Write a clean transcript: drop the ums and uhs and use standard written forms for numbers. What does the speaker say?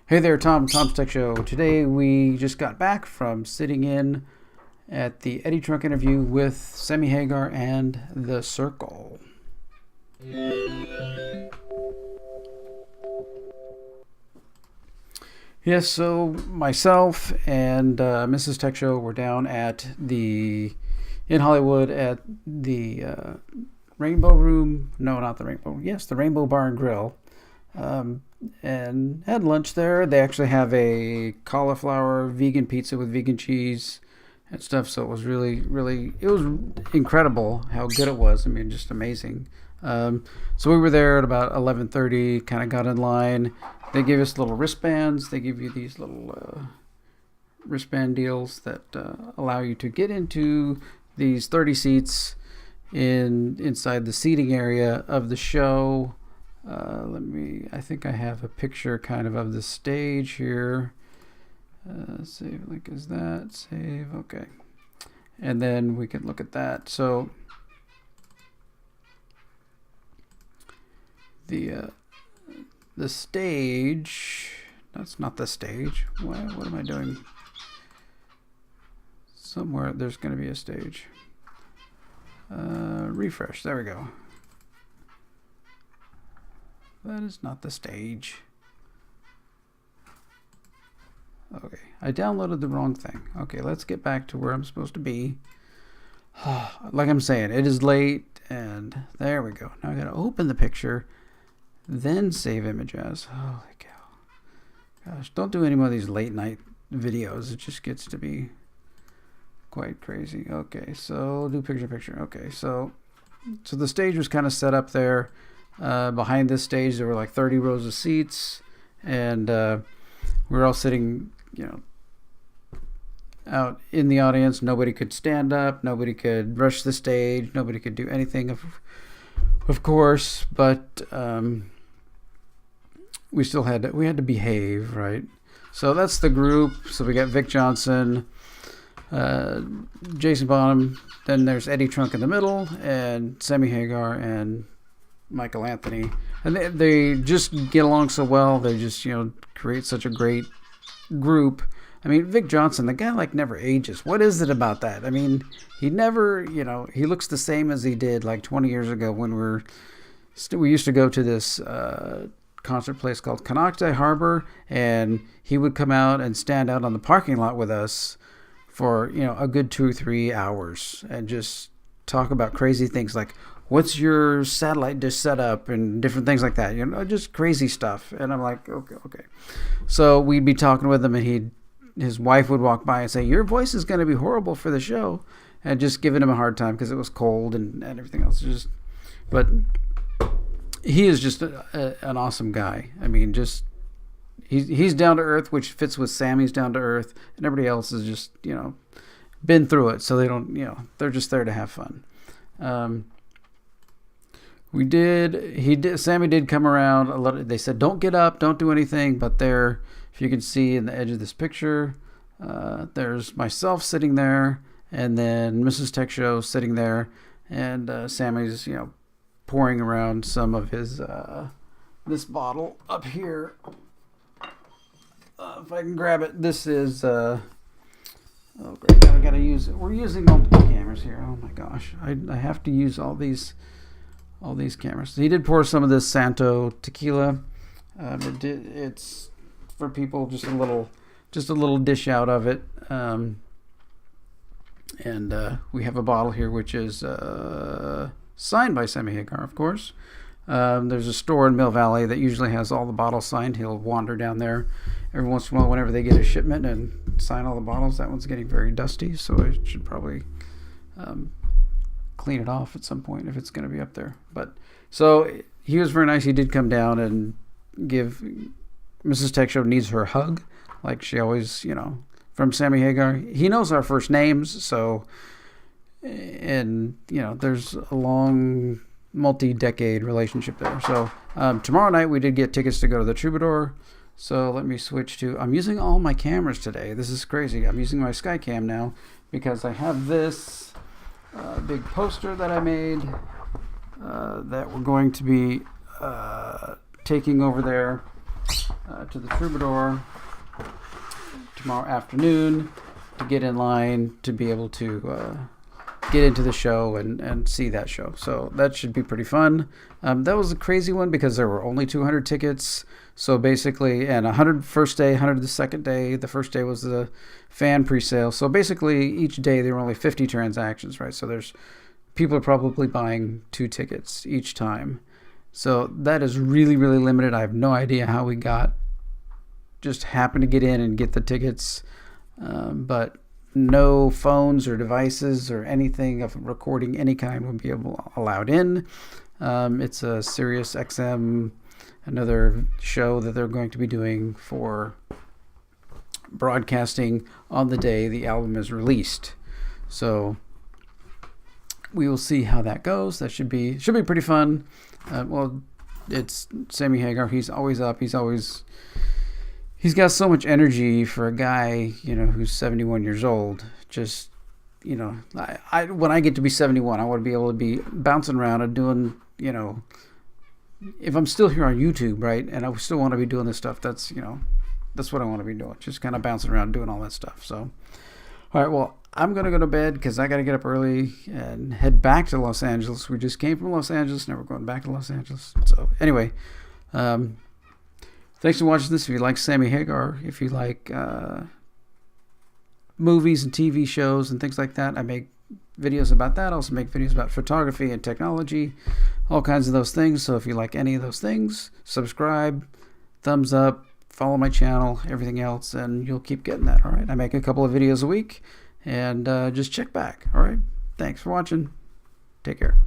Hey there, Tom's Tech Show. Today we just got back from sitting in at the Eddie Trunk interview with Sammy Hagar and The Circle. Yes, so myself and Mrs. Tech Show were down in Hollywood at the Rainbow Room. No, not the Rainbow. Yes, the Rainbow Bar and Grill. And had lunch there. They actually have a cauliflower vegan pizza with vegan cheese and stuff. So it was it was incredible how good it was. I mean, just amazing. So we were there at about 11:30. Kind of got in line. They gave us little wristbands. They give you these little wristband deals that allow you to get into these 30 seats inside the seating area of the show. I think I have a picture kind of the stage here. Save link is that. Save, okay. And then we can look at that. So the stage, that's not the stage. What am I doing? Somewhere there's going to be a stage. Refresh, there we go. That is not the stage. Okay, I downloaded the wrong thing. Okay, let's get back to where I'm supposed to be. Like I'm saying, it is late, and there we go. Now I gotta open the picture, then save image as. Holy cow. Gosh, don't do any more of these late night videos. It just gets to be quite crazy. Okay, so do picture. Okay, so the stage was kind of set up there. Behind this stage there were like 30 rows of seats, and we were all sitting, out in the audience. Nobody could stand up, nobody could rush the stage, nobody could do anything of course, but we had to behave, right? So that's the group. So we got Vic Johnson, Jason Bonham, then there's Eddie Trunk in the middle, and Sammy Hagar and Michael Anthony, and they just get along so well. They just create such a great group. I mean, Vic Johnson, the guy never ages. What is it about that? I mean, he never, he looks the same as he did 20 years ago when we used to go to this concert place called Canocti Harbor, and he would come out and stand out on the parking lot with us for a good 2 or 3 hours and just talk about crazy things like, what's your satellite dish setup and different things like that, just crazy stuff. And I'm like, okay. So we'd be talking with him, and his wife would walk by and say, your voice is going to be horrible for the show, and just giving him a hard time because it was cold and everything else. But he is just an awesome guy. I mean, just he's down to earth, which fits with Sammy's down to earth, and everybody else is just been through it, so they don't they're just there to have fun. Sammy did come around a lot. They said, don't get up, don't do anything. But there, if you can see in the edge of this picture, there's myself sitting there, and then Mrs. Tech Show sitting there, and Sammy's, pouring around some of his, this bottle up here. If I can grab it, this is, oh great, now I gotta use it. We're using multiple cameras here. Oh my gosh, I have to use all these cameras. He did pour some of this Santo tequila. It's for people, just a little dish out of it. And we have a bottle here which is signed by Sammy Hagar, of course. There's a store in Mill Valley that usually has all the bottles signed. He'll wander down there every once in a while whenever they get a shipment and sign all the bottles. That one's getting very dusty, so I should probably clean it off at some point if it's going to be up there. But so he was very nice. He did come down and give Mrs. Tech Show needs her hug, like she always, from Sammy Hagar. He knows our first names, so, and there's a long multi-decade relationship there. So tomorrow night we did get tickets to go to the Troubadour. So let me switch to, I'm using all my cameras today. This is crazy. I'm using my Skycam now because I have this big poster that I made that we're going to be taking over there to the Troubadour tomorrow afternoon to get in line to be able to get into the show and see that show. So that should be pretty fun. That was a crazy one because there were only 200 tickets. So basically, and 100 first day, 100 the second day. The first day was the fan pre-sale. So basically, each day there were only 50 transactions, right? So there's people are probably buying 2 tickets each time. So that is really, really limited. I have no idea how we just happened to get in and get the tickets. But no phones or devices or anything of recording any kind would be allowed in. It's a Sirius XM, another show that they're going to be doing for broadcasting on the day the album is released. So we will see how that goes. That should be pretty fun. Well, it's Sammy Hagar. He's always up. He's got so much energy for a guy, who's 71 years old. Just, I when I get to be 71, I want to be able to be bouncing around and doing, if I'm still here on YouTube, right, and I still want to be doing this stuff, that's what I want to be doing. Just kind of bouncing around doing all that stuff. So, all right, well, I'm going to go to bed because I got to get up early and head back to Los Angeles. We just came from Los Angeles. Now we're going back to Los Angeles. So, anyway, thanks for watching this. If you like Sammy Hagar, if you like movies and TV shows and things like that, I make videos about that. I also make videos about photography and technology, all kinds of those things. So if you like any of those things, subscribe, thumbs up, follow my channel, everything else, and you'll keep getting that. All right. I make a couple of videos a week, and just check back. All right. Thanks for watching. Take care.